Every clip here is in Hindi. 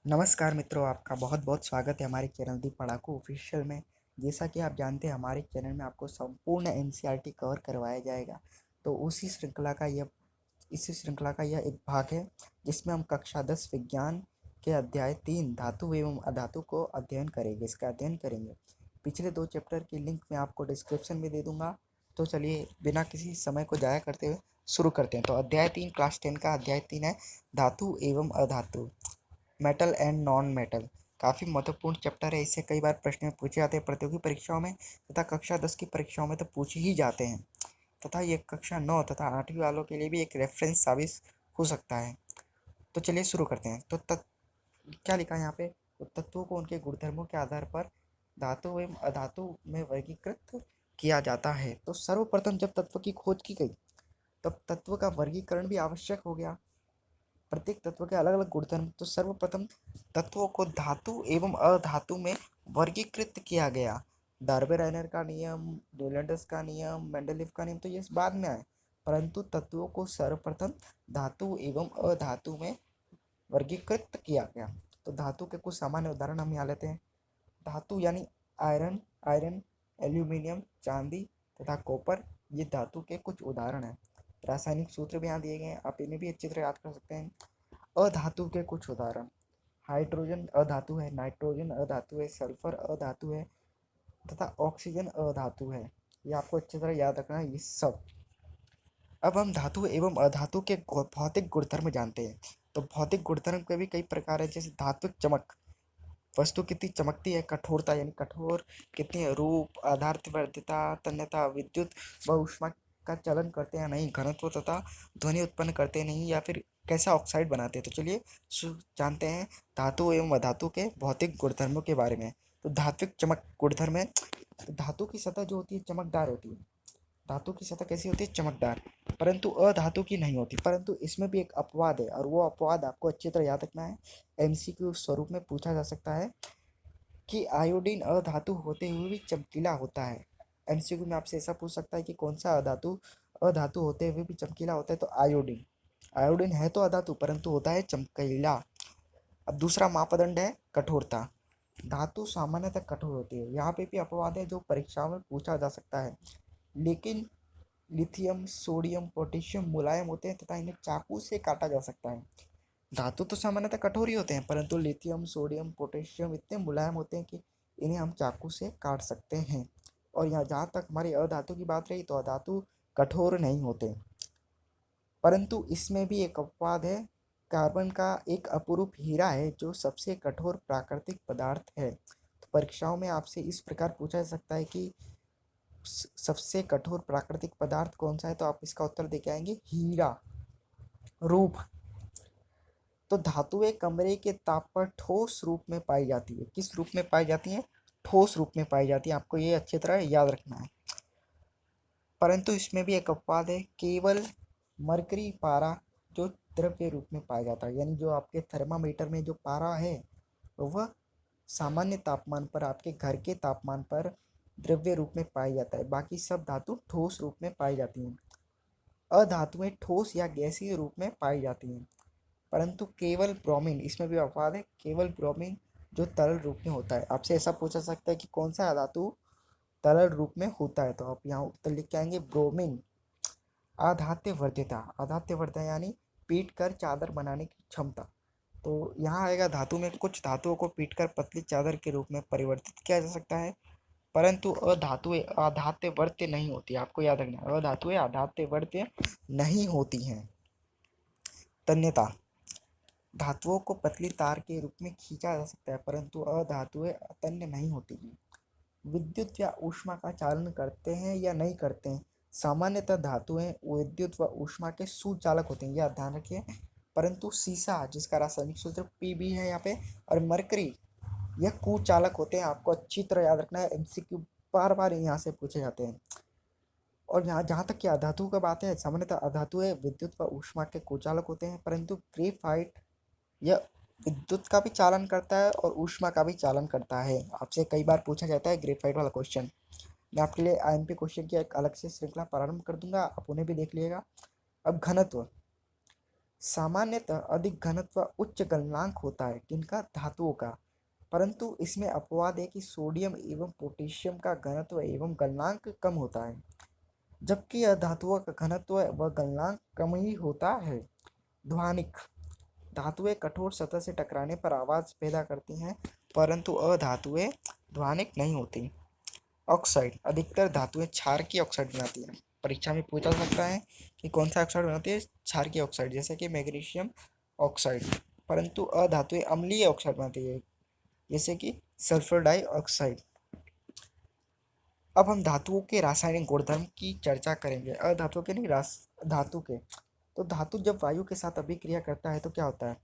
नमस्कार मित्रों, आपका बहुत बहुत स्वागत है हमारे चैनल दी पढ़ाकू ऑफिशियल में। जैसा कि आप जानते हैं, हमारे चैनल में आपको संपूर्ण एनसीईआरटी कवर करवाया जाएगा। तो इसी श्रृंखला का यह एक भाग है जिसमें हम कक्षा 10 विज्ञान के अध्याय 3 धातु एवं अधातु को इसका अध्ययन करेंगे। पिछले 2 चैप्टर की लिंक मैं आपको डिस्क्रिप्शन में दे दूंगा। तो चलिए बिना किसी समय को जाया करते हुए शुरू करते हैं। तो अध्याय 3 क्लास 10 का अध्याय 3 है धातु एवं अधातु, मेटल एंड नॉन मेटल। काफ़ी महत्वपूर्ण चैप्टर है। इससे कई बार प्रश्न पूछे जाते हैं प्रतियोगी परीक्षाओं में तथा कक्षा 10 की परीक्षाओं में तो पूछे ही जाते हैं, तथा ये कक्षा 9 तथा 8वीं वालों के लिए भी एक रेफरेंस साबित हो सकता है। तो चलिए शुरू करते हैं। तो क्या लिखा है यहाँ पे? तो तत्वों को उनके गुणधर्मों के आधार पर धातु एवं अधातु में वर्गीकृत किया जाता है। तो सर्वप्रथम जब तत्व की खोज की गई तब तत्व का वर्गीकरण भी आवश्यक हो गया। प्रत्येक तत्व के अलग अलग गुणधर्म। तो सर्वप्रथम तत्वों को धातु एवं अधातु में वर्गीकृत किया गया। डार्बे-रायनर का नियम, डुयलेंडस का नियम, मेंडलीव का नियम तो ये बाद में आए, परंतु तत्वों को सर्वप्रथम धातु एवं अधातु में वर्गीकृत किया गया। तो धातु के कुछ सामान्य उदाहरण हम यहाँ लेते हैं। धातु यानी आयरन, एल्यूमिनियम, चांदी तथा कॉपर, ये धातु के कुछ उदाहरण हैं। रासायनिक सूत्र भी यहाँ दिए गए हैं, आप इन्हें भी अच्छी तरह याद कर सकते हैं। अधातु के कुछ उदाहरण: हाइड्रोजन अधातु है, नाइट्रोजन अधातु है, सल्फर अधातु है तथा ऑक्सीजन अधातु है। ये आपको अच्छी तरह याद रखना है ये सब। अब हम धातु एवं अधातु के भौतिक गुणधर्म जानते हैं। तो भौतिक गुणधर्म के भी कई प्रकार है, जैसे धात्विक चमक, वस्तु कितनी चमकती है, कठोरता यानी कठोर कितनी है, रूप, आधारवर्तीता, तन्यता, विद्युत व ऊष्मा का चलन करते हैं नहीं, घनत्व तथा ध्वनि उत्पन्न करते नहीं, या फिर कैसा ऑक्साइड बनाते हैं। तो चलिए जानते हैं धातु एवं अधातु के भौतिक गुणधर्मों के बारे में। तो धात्विक चमक गुणधर्म है, तो धातु की सतह जो होती है चमकदार होती है। धातु की सतह कैसी होती है? चमकदार। परंतु अधातु की नहीं होती। परंतु इसमें भी एक अपवाद है, और वो अपवाद आपको अच्छी तरह याद रखना है। एमसीक्यू स्वरूप में पूछा जा सकता है कि आयोडीन अधातु होते हुए भी चमकीला होता है। एमसीक्यू में आपसे ऐसा पूछ सकता है कि कौन सा अधातु अधातु होते हुए भी चमकीला होता है? तो आयोडीन। आयोडीन है तो अधातु, परंतु होता है चमकीला। अब दूसरा मापदंड है कठोरता। धातु सामान्यतः कठोर होती है। यहाँ पे भी अपवाद है जो परीक्षाओं में पूछा जा सकता है, लेकिन लिथियम, सोडियम, पोटेशियम मुलायम होते हैं तथा इन्हें चाकू से काटा जा सकता है। धातु तो सामान्यतः कठोर ही होते हैं, परंतु लिथियम, सोडियम, पोटेशियम इतने मुलायम होते हैं कि इन्हें हम चाकू से काट सकते हैं। और यहाँ जहाँ तक हमारी अधातु की बात रही, तो अधातु कठोर नहीं होते, परंतु इसमें भी एक अपवाद है। कार्बन का एक अपरूप हीरा है जो सबसे कठोर प्राकृतिक पदार्थ है। तो परीक्षाओं में आपसे इस प्रकार पूछा जा सकता है कि सबसे कठोर प्राकृतिक पदार्थ कौन सा है? तो आप इसका उत्तर देके आएंगे हीरा। रूप, तो धातुएं कमरे के ताप पर ठोस रूप में पाई जाती है। किस रूप में पाई जाती है? ठोस रूप में पाई जाती है। आपको ये अच्छी तरह याद रखना है। परंतु इसमें भी एक अपवाद है, केवल मरकरी पारा जो द्रव्य रूप में पाया जाता है, यानी जो आपके थर्मामीटर में जो पारा है वह सामान्य तापमान पर, आपके घर के तापमान पर द्रव्य रूप में पाया जाता है। बाकी सब धातु ठोस रूप में पाई जाती हैं। अधातुएं ठोस या गैसीय रूप में पाई जाती हैं, परंतु केवल ब्रोमीन, इसमें भी अपवाद है, केवल ब्रोमीन जो तरल रूप में होता है। आपसे ऐसा पूछा सकता है कि कौन सा धातु तरल रूप में होता है? तो आप यहाँ उत्तर लिख के आएंगे ब्रोमीन। आधात्य वर्ध्यता, आधात्य वर्ध्यता यानी पीट कर चादर बनाने की क्षमता। तो यहाँ आएगा धातु में कुछ धातुओं को पीट कर पतली चादर के रूप में परिवर्तित किया जा सकता है, परंतु अधातुएं आधात्य वर्त्य नहीं होती। आपको याद रखना है, अधातुएं आधात्य वर्त्य नहीं होती हैं। तन्यता, धातुओं को पतली तार के रूप में खींचा जा सकता है, परंतु अधातुएं तन्य नहीं होती हैं। विद्युत या ऊष्मा का चालन करते हैं या नहीं करते हैं? सामान्यतः धातुएं विद्युत व ऊष्मा के सुचालक होते हैं, यह ध्यान रखिए। परंतु सीसा, जिसका रासायनिक सूत्र Pb है यहाँ पे, और मरकरी, यह कुचालक होते हैं। आपको अच्छी तरह याद रखना है, एमसीक्यू बार बार यहाँ से पूछे जाते हैं। और यहाँ जहाँ तक कि अधातु का बात है, सामान्यतः अधातुएं विद्युत व ऊष्मा के कुचालक होते हैं, परंतु ग्रेफाइट यह विद्युत का भी चालन करता है और ऊष्मा का भी चालन करता है। आपसे कई बार पूछा जाता है ग्रेफाइट वाला क्वेश्चन। मैं आपके लिए आईएमपी क्वेश्चन की एक अलग से श्रृंखला प्रारंभ कर दूंगा, आप उन्हें भी देख लीजिएगा। अब घनत्व, सामान्यतः अधिक घनत्व उच्च गलनांक होता है किनका, धातुओं का, परंतु इसमें अपवाद है कि सोडियम एवं पोटेशियम का घनत्व एवं गलनांक कम होता है, जबकि अधातुओं का घनत्व व गलनांक कम ही होता है। ध्वनिक, धातुएं कठोर सतह से टकराने पर आवाज पैदा करती हैं, परंतु अधातुएं ध्वनिक नहीं होती। ऑक्साइड, अधिकतर धातुएं क्षार की ऑक्साइड बनाती हैं। परीक्षा में पूछा जा सकता है कि कौन सा ऑक्साइड बनाती है, क्षार की ऑक्साइड, जैसे कि मैग्नीशियम ऑक्साइड। परंतु अधातुएं अम्लीय ऑक्साइड बनाती है, जैसे कि सल्फर डाइऑक्साइड। अब हम धातुओं के रासायनिक गुणधर्म की चर्चा करेंगे, अधातुओं के नहीं, धातु के। तो धातु जब वायु के साथ अभिक्रिया करता है तो क्या होता है,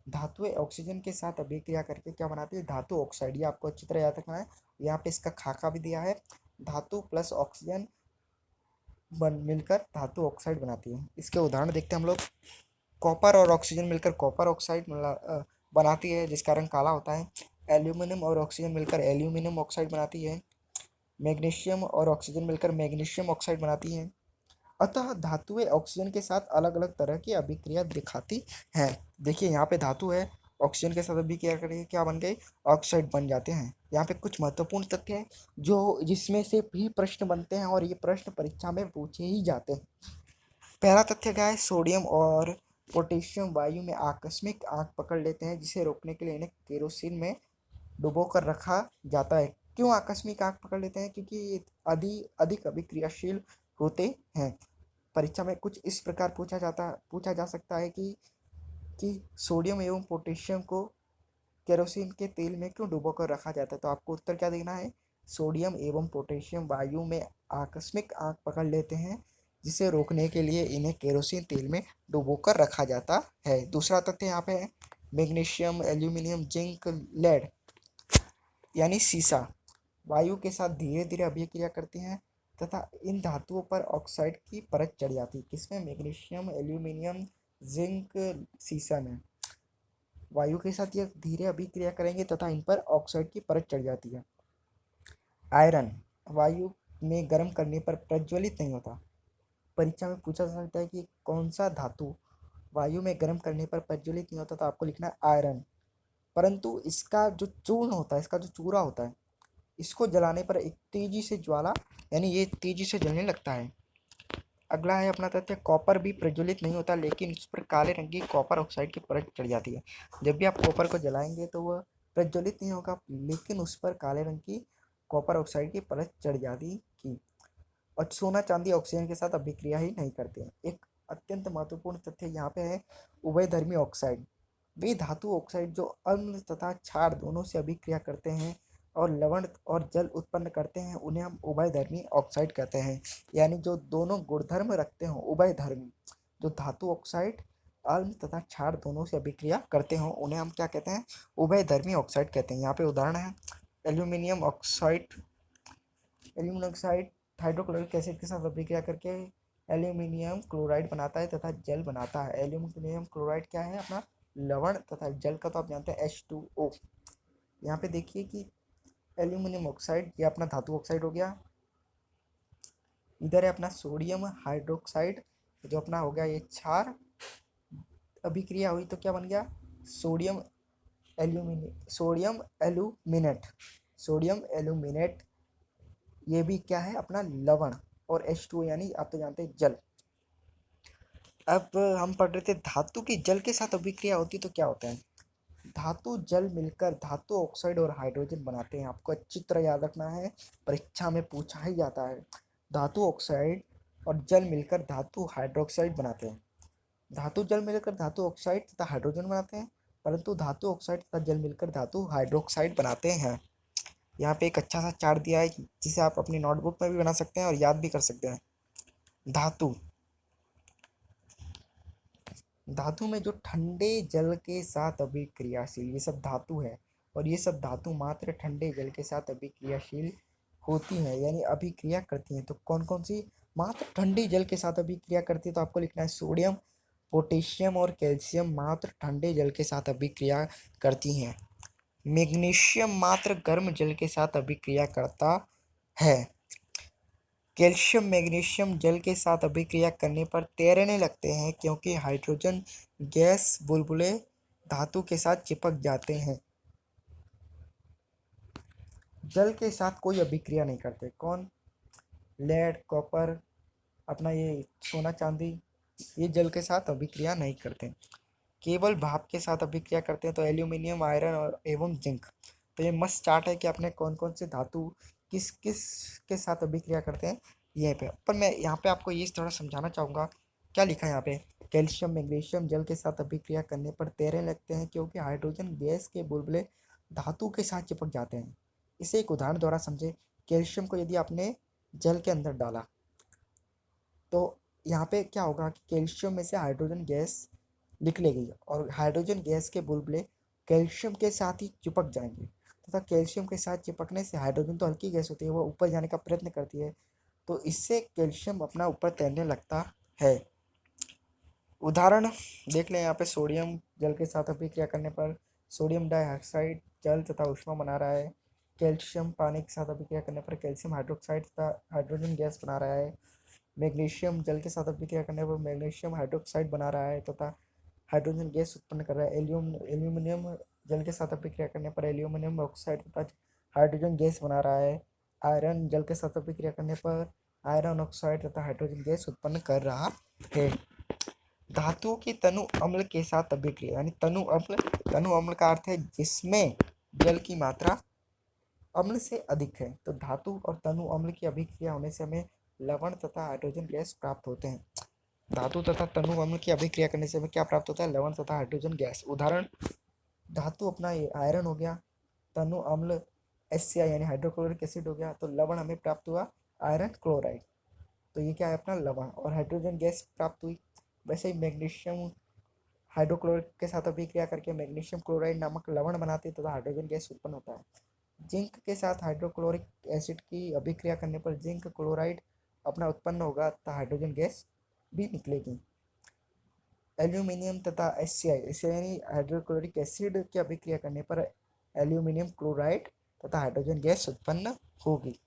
धातुएं ऑक्सीजन के साथ अभिक्रिया करके क्या बनाती है, धातु ऑक्साइड। ये आपको अच्छी तरह याद रखना है, यहाँ पे इसका खाका भी दिया है। धातु प्लस ऑक्सीजन मिलकर धातु ऑक्साइड बनाती है। इसके उदाहरण देखते हैं हम लोग। कॉपर और ऑक्सीजन मिलकर कॉपर ऑक्साइड बनाती है, जिसका रंग काला होता है। एल्यूमिनियम और ऑक्सीजन मिलकर एल्यूमिनियम ऑक्साइड बनाती है। मैग्नीशियम और ऑक्सीजन मिलकर मैग्नीशियम ऑक्साइड बनाती हैं। अतः धातुएं ऑक्सीजन के साथ अलग अलग तरह की अभिक्रिया दिखाती हैं। देखिए यहाँ पे धातु है, ऑक्सीजन के साथ अभिक्रिया करके क्या बन गई, ऑक्साइड बन जाते हैं। यहाँ पे कुछ महत्वपूर्ण तथ्य हैं जो जिसमें से भी प्रश्न बनते हैं और ये प्रश्न परीक्षा में पूछे ही जाते हैं। पहला तथ्य क्या है, सोडियम और पोटेशियम वायु में आकस्मिक आग पकड़ लेते हैं, जिसे रोकने के लिए इन्हें केरोसिन में डुबो कर रखा जाता है। क्यों आकस्मिक आग पकड़ लेते हैं, क्योंकि ये अधिक अभिक्रियाशील होते हैं। परीक्षा में कुछ इस प्रकार पूछा जा सकता है कि सोडियम एवं पोटेशियम को केरोसिन के तेल में क्यों डुबो कर रखा जाता है। तो आपको उत्तर क्या देना है, सोडियम एवं पोटेशियम वायु में आकस्मिक आग पकड़ लेते हैं, जिसे रोकने के लिए इन्हें केरोसिन तेल में डुबो कर रखा जाता है। दूसरा तथ्य यहाँ पे है, मैग्नीशियम, एल्यूमिनियम, जिंक, लेड यानी सीसा वायु के साथ धीरे धीरे अभिक्रिया करती हैं तथा इन धातुओं पर ऑक्साइड की परत चढ़ जाती है। किसमें, मैग्नीशियम, एल्यूमिनियम, जिंक, सीसा में वायु के साथ ये धीरे अभिक्रिया करेंगे तथा इन पर ऑक्साइड की परत चढ़ जाती है। आयरन वायु में गर्म करने पर प्रज्वलित नहीं होता। परीक्षा में पूछा जा सकता है कि कौन सा धातु वायु में गर्म करने पर प्रज्वलित नहीं होता, तो आपको लिखना है आयरन। परंतु इसका जो चूर्ण होता है, इसका जो चूरा होता है, इसको जलाने पर एक तेजी से ज्वाला यानी ये तेजी से जलने लगता है। अगला है अपना तथ्य, कॉपर भी प्रज्वलित नहीं होता, लेकिन उस पर काले रंग की कॉपर ऑक्साइड की परत चढ़ जाती है। जब भी आप कॉपर को जलाएंगे तो वह प्रज्वलित नहीं होगा, लेकिन उस पर काले रंग की कॉपर ऑक्साइड की परत चढ़ जाती। और सोना चांदी ऑक्सीजन के साथ अभिक्रिया ही नहीं करते हैं। एक अत्यंत महत्वपूर्ण तथ्य यहाँ पे है, उभयधर्मी ऑक्साइड। वे धातु ऑक्साइड जो अम्ल तथा क्षार दोनों से अभिक्रिया करते हैं और लवण और जल उत्पन्न करते हैं, उन्हें हम उभयधर्मी ऑक्साइड कहते हैं। यानी जो दोनों गुणधर्म रखते हो उभयधर्मी, जो धातु ऑक्साइड अम्ल तथा क्षार दोनों से अभिक्रिया करते हो, उन्हें हम क्या कहते हैं, उभयधर्मी ऑक्साइड कहते हैं। यहाँ पे उदाहरण है, एल्यूमिनियम ऑक्साइड हाइड्रोक्लोरिक एसिड के साथ अभिक्रिया करके एल्यूमिनियम क्लोराइड बनाता है तथा जल बनाता है। एल्यूमिनियम क्लोराइड क्या है, अपना लवण, तथा जल का तो आप जानते हैं H2O। यहाँ पे देखिए कि एल्यूमिनियम ऑक्साइड ये अपना धातु ऑक्साइड हो गया, इधर है अपना सोडियम हाइड्रोक्साइड जो अपना हो गया ये क्षार, अभिक्रिया हुई तो क्या बन गया, सोडियम एल्यूमिनेट, ये भी क्या है, अपना लवण, और H2O यानी आप तो जानते हैं जल। अब हम पढ़ रहे थे धातु की जल के साथ अभिक्रिया होती तो क्या होता है। धातु जल मिलकर धातु ऑक्साइड और हाइड्रोजन बनाते हैं। आपको अच्छी तरह याद रखना है, परीक्षा में पूछा ही जाता है। धातु ऑक्साइड और जल मिलकर धातु हाइड्रोक्साइड बनाते हैं। धातु जल मिलकर धातु ऑक्साइड तथा हाइड्रोजन बनाते हैं, परंतु धातु ऑक्साइड तथा जल मिलकर धातु हाइड्रोक्साइड बनाते हैं। यहाँ पे एक अच्छा सा चार्ट दिया है जिसे आप अपनी नोटबुक में भी बना सकते हैं और याद भी कर सकते हैं। धातु में जो ठंडे जल के साथ अभिक्रियाशील, ये सब धातु है और ये सब धातु मात्र ठंडे जल के साथ अभिक्रियाशील होती हैं, यानी अभिक्रिया करती हैं। तो कौन कौन सी मात्र ठंडे जल के साथ अभिक्रिया करती है, तो आपको लिखना है सोडियम, पोटेशियम और कैल्शियम मात्र ठंडे जल के साथ अभिक्रिया करती हैं। मैग्नीशियम मात्र गर्म जल के साथ अभिक्रिया करता है। कैल्शियम मैग्नीशियम जल के साथ अभिक्रिया करने पर तैरने लगते हैं क्योंकि हाइड्रोजन गैस बुलबुले धातु के साथ चिपक जाते हैं। जल के साथ कोई अभिक्रिया नहीं करते। कौन? लेड, कॉपर, अपना ये सोना चांदी, ये जल के साथ अभिक्रिया नहीं करते। केवल भाप के साथ अभिक्रिया करते हैं तो एल्यूमिनियम, आयरन और एवं जिंक। तो ये मस्त चार्ट है कि आपने कौन कौन से धातु किस किस के साथ अभिक्रिया करते हैं यहीं पे। पर मैं यहाँ पे आपको ये थोड़ा समझाना चाहूँगा। क्या लिखा है यहाँ पे? कैल्शियम मैग्नीशियम जल के साथ अभिक्रिया करने पर तैरने लगते हैं क्योंकि हाइड्रोजन गैस के बुलबुले धातु के साथ चिपक जाते हैं। इसे एक उदाहरण द्वारा समझे। कैल्शियम को यदि आपने जल के अंदर डाला तो यहाँ पे क्या होगा कि कैल्शियम में से हाइड्रोजन गैस निकलेगी और हाइड्रोजन गैस के बुलबुले कैल्शियम के साथ ही चिपक जाएंगे तथा कैल्शियम के साथ चिपकने से हाइड्रोजन तो हल्की गैस होती है, वो ऊपर जाने का प्रयत्न करती है, तो इससे कैल्शियम अपना ऊपर तैरने लगता है। उदाहरण देख लें यहाँ पे। सोडियम जल के साथ अभिक्रिया करने पर सोडियम डाइऑक्साइड जल तथा ऊष्मा बना रहा है। कैल्शियम पानी के साथ अभिक्रिया करने पर कैल्शियम हाइड्रोक्साइड तथा हाइड्रोजन गैस बना रहा है। मैग्नीशियम जल के साथ अभिक्रिया करने पर मैग्नीशियम हाइड्रोक्साइड बना रहा है तथा हाइड्रोजन गैस उत्पन्न कर रहा है। एल्यूमिनियम जल के साथ अभिक्रिया करने पर एल्यूमिनियम ऑक्साइड तथा हाइड्रोजन गैस बना रहा है। आयरन जल के साथ अभिक्रिया करने पर आयरन ऑक्साइड तथा हाइड्रोजन गैस उत्पन्न कर रहा है। धातुओं की तनु अम्ल के साथ अभिक्रिया, यानी तनु अम्ल का अर्थ है जिसमें जल की मात्रा अम्ल से अधिक है। तो धातु और तनु अम्ल की अभिक्रिया होने से हमें लवण तथा हाइड्रोजन गैस प्राप्त होते हैं। धातु तथा तनु अम्ल की अभिक्रिया करने से हमें क्या प्राप्त होता है? लवण तथा हाइड्रोजन गैस। उदाहरण, धातु अपना ये आयरन हो गया, तनु अम्ल HCl यानी हाइड्रोक्लोरिक एसिड हो गया, तो लवण हमें प्राप्त हुआ आयरन क्लोराइड, तो ये क्या है अपना लवण। और हाइड्रोजन गैस प्राप्त हुई। वैसे ही मैग्नीशियम हाइड्रोक्लोरिक के साथ अभिक्रिया करके मैग्नीशियम क्लोराइड नामक लवण बनाते हैं तथा हाइड्रोजन गैस उत्पन्न होता है। जिंक के साथ हाइड्रोक्लोरिक एसिड की अभिक्रिया करने पर जिंक क्लोराइड अपना उत्पन्न होगा तथा हाइड्रोजन गैस भी निकलेगी। एल्यूमिनियम तथा HCl यानी हाइड्रोक्लोरिक एसिड की अभिक्रिया करने पर एल्यूमिनियम क्लोराइड तथा हाइड्रोजन गैस उत्पन्न होगी।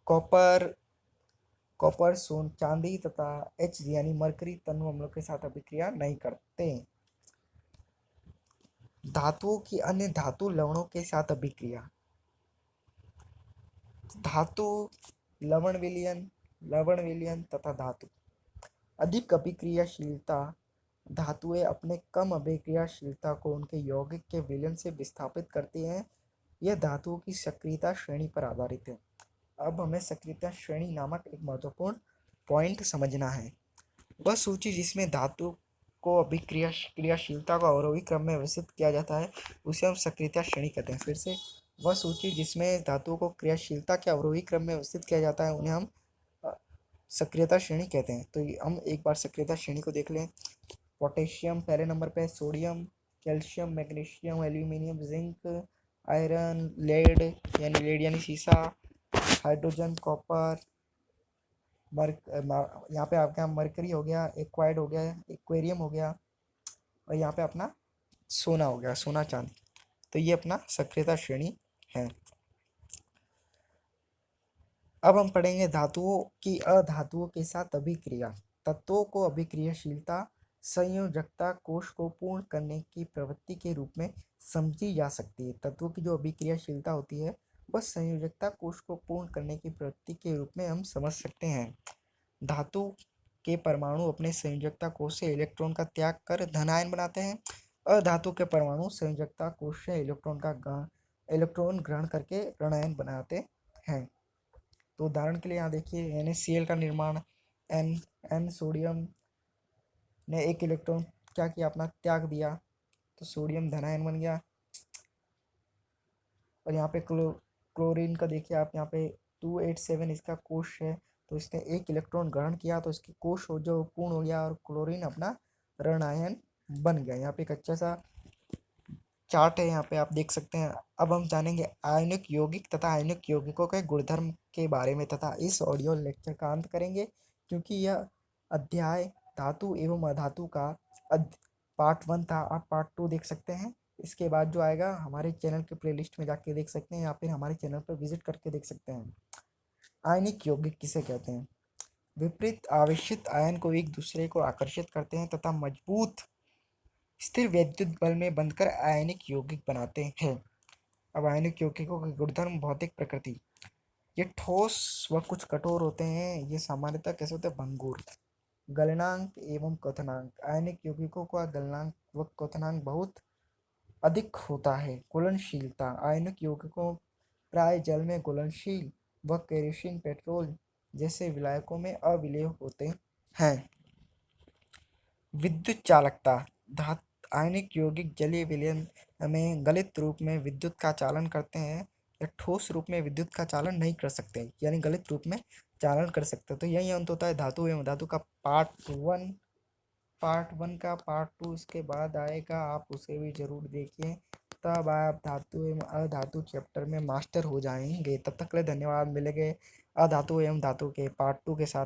कॉपर कॉपर सोन चांदी तथा Hg यानी मरकरी तनु अम्लों के साथ अभिक्रिया नहीं करते। धातुओं की अन्य धातु लवणों के साथ अभिक्रिया। धातु लवण विलयन तथा धातु अधिक अभिक्रियाशीलता। धातुएं अपने कम अभिक्रियाशीलता को उनके यौगिक के विलयन से विस्थापित करती हैं। यह धातुओं की सक्रियता श्रेणी पर आधारित है। अब हमें सक्रियता श्रेणी नामक एक महत्वपूर्ण पॉइंट समझना है। वह सूची जिसमें धातु को क्रियाशीलता को अवरोही क्रम में व्यवस्थित किया जाता है उसे हम सक्रियता श्रेणी कहते हैं। फिर से, वह सूची जिसमें धातुओं को क्रियाशीलता के अवरोही क्रम में व्यवस्थित किया जाता है उन्हें हम सक्रियता श्रेणी कहते हैं। तो हम एक बार सक्रियता श्रेणी को देख लें। पोटेशियम पहले नंबर पे, sodium, calcium, magnesium, aluminium, zinc, iron, lead यानी शीशा, हाइड्रोजन, कॉपर, यहाँ पे आपके यहाँ मरकरी हो गया, एक्वाइड हो गया, एक्वेरियम हो गया, और यहाँ पे अपना सोना हो गया, सोना चांदी। तो ये अपना सक्रियता श्रेणी है। अब हम पढ़ेंगे धातुओं की अधातुओं के साथ अभिक्रिया। तत्वों को अभिक्रियाशीलता संयोजकता कोश को पूर्ण करने की प्रवृत्ति के रूप में समझी जा सकती है। तत्वों की जो अभिक्रियाशीलता होती है वह संयोजकता कोश को पूर्ण करने की प्रवृत्ति के रूप में हम समझ सकते हैं। धातु के परमाणु अपने संयोजकता कोश से इलेक्ट्रॉन का त्याग कर धनायन बनाते हैं। अधातु के परमाणु संयोजकता कोश से इलेक्ट्रॉन ग्रहण करके ऋणायन बनाते हैं। तो उदाहरण के लिए यहाँ देखिए NaCl का निर्माण, एन सोडियम ने एक इलेक्ट्रॉन क्या किया, अपना त्याग दिया, तो सोडियम धनायन बन गया। और यहाँ पे क्लोरीन का देखिए आप, यहाँ पे 287 इसका कोश है, तो इसने एक इलेक्ट्रॉन ग्रहण किया तो इसकी कोश हो जो पूर्ण हो गया और क्लोरीन अपना ऋणायन बन गया। यहाँ पे एक अच्छा सा चार्ट है, यहाँ पे आप देख सकते हैं। अब हम जानेंगे आयनिक यौगिक तथा आयनिक यौगिकों के गुणधर्म के बारे में तथा इस ऑडियो लेक्चर का अंत करेंगे, क्योंकि यह अध्याय धातु एवं अधातु का पार्ट 1 था। आप पार्ट 2 देख सकते हैं। इसके बाद जो आएगा हमारे चैनल के प्लेलिस्ट में जाके देख सकते हैं या फिर हमारे चैनल पर विजिट करके देख सकते हैं। आयनिक यौगिक किसे कहते हैं? विपरीत आवेशित आयन को एक दूसरे को आकर्षित करते हैं तथा मजबूत स्थिर वैद्युत बल में बंधकर आयनिक यौगिक बनाते हैं। अब आयनिक यौगिकों के गुणधर्म, भौतिक प्रकृति। ये ठोस व कुछ कठोर होते हैं। ये सामान्यतः कैसे होते हैं? भंगुर। गलनांक एवं क्वथनांक। आयनिक यौगिकों का गलनांक व क्वथनांक बहुत अधिक होता है। घुलनशीलता। आयनिक यौगिकों प्राय जल में घुलनशील व केरोसिन, पेट्रोल जैसे विलायकों में अविलेय होते हैं। विद्युत चालकता। आयनिक यौगिक जलीय विलयन में गलित रूप में विद्युत का चालन करते हैं या ठोस रूप में विद्युत का चालन नहीं कर सकते, यानी गलित रूप में चालन कर सकते। तो यही अंत होता है धातु एवं धातु का पार्ट 1 का। पार्ट 2 इसके बाद आएगा, आप उसे भी जरूर देखिए। तब आप धातु एवं अधातु चैप्टर में मास्टर हो जाएंगे। तब तक के लिए धन्यवाद। मिलेंगे अधातु एवं धातु के पार्ट 2 के साथ।